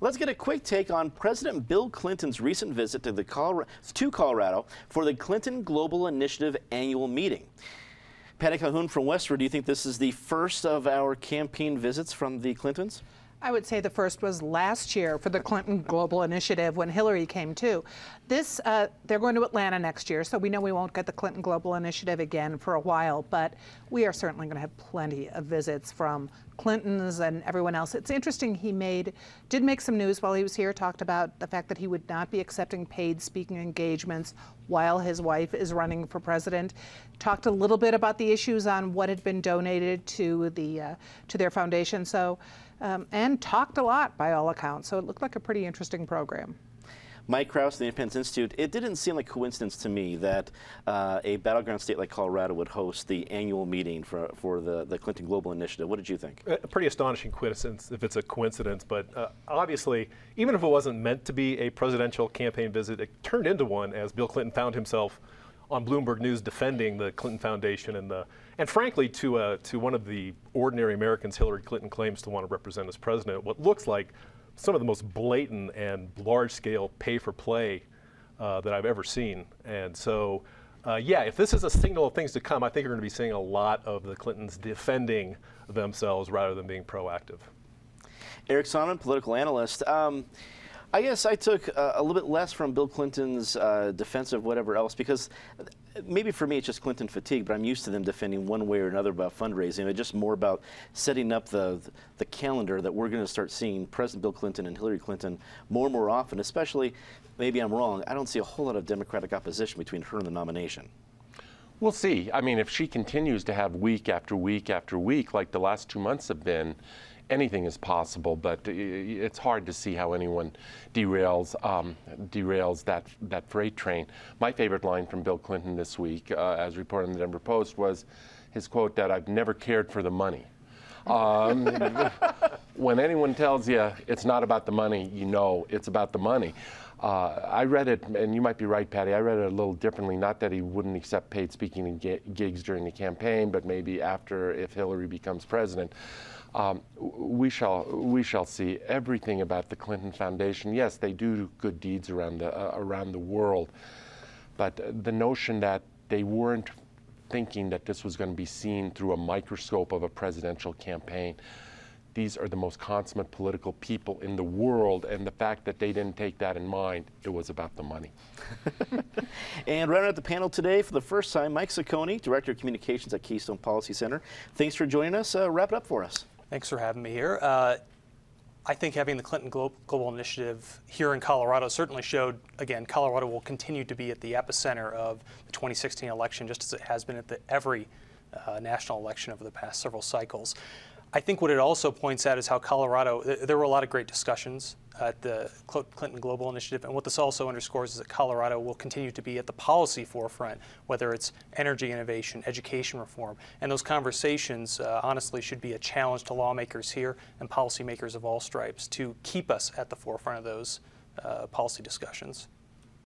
Let's get a quick take on President Bill Clinton's recent visit to Colorado for the Clinton Global Initiative annual meeting. Patty Calhoun from Westward, do you think this is the first of our campaign visits from the Clintons? I would say the first was last year for the Clinton Global Initiative when Hillary came too. They're going to Atlanta next year, so we know we won't get the Clinton Global Initiative again for a while, but we are certainly going to have plenty of visits from Clintons and everyone else. It's interesting, he did make some news while he was here, talked about the fact that he would not be accepting paid speaking engagements while his wife is running for president. Talked a little bit about the issues on what had been donated to their foundation. And talked a lot by all accounts, so it looked like a pretty interesting program. Mike Krause, the Independence Institute, it didn't seem like coincidence to me that a battleground state like Colorado would host the annual meeting for the Clinton Global Initiative. What did you think? A pretty astonishing coincidence, if it's a coincidence, but obviously, even if it wasn't meant to be a presidential campaign visit, it turned into one as Bill Clinton found himself on Bloomberg News defending the Clinton Foundation and frankly to one of the ordinary Americans Hillary Clinton claims to want to represent as president, what looks like some of the most blatant and large-scale pay-for-play that I've ever seen. And so, yeah, if this is a signal of things to come, I think you're going to be seeing a lot of the Clintons defending themselves rather than being proactive. Eric Sonman, political analyst. I guess I took a little bit less from Bill Clinton's defense of whatever else, because maybe for me it's just Clinton fatigue, but I'm used to them defending one way or another about fundraising. It's just more about setting up the calendar that we're going to start seeing President Bill Clinton and Hillary Clinton more and more often, especially, maybe I'm wrong, I don't see a whole lot of Democratic opposition between her and the nomination. We'll see. I mean, if she continues to have week after week after week like the last 2 months have been, anything is possible, but it's hard to see how anyone derails that freight train. My favorite line from Bill Clinton this week, as reported in the Denver Post, was his quote that I've never cared for the money. When anyone tells you it's not about the money, you know it's about the money. I read it, and you might be right, Patty, I read it a little differently, not that he wouldn't accept paid speaking gigs during the campaign, but maybe after, if Hillary becomes president. We shall see everything about the Clinton Foundation. Yes, they do good deeds around the world, but the notion that they weren't thinking that this was going to be seen through a microscope of a presidential campaign. These are the most consummate political people in the world, and the fact that they didn't take that in mind, it was about the money. And rounding out the panel today for the first time, Mike Ciccone, Director of Communications at Keystone Policy Center. Thanks for joining us. Wrap it up for us. Thanks for having me here. I think having the Clinton Global Initiative here in Colorado certainly showed, again, Colorado will continue to be at the epicenter of the 2016 election, just as it has been at every national election over the past several cycles. I think what it also points out is how Colorado, there were a lot of great discussions at the Clinton Global Initiative, and what this also underscores is that Colorado will continue to be at the policy forefront, whether it's energy innovation, education reform, and those conversations honestly should be a challenge to lawmakers here and policymakers of all stripes to keep us at the forefront of those policy discussions.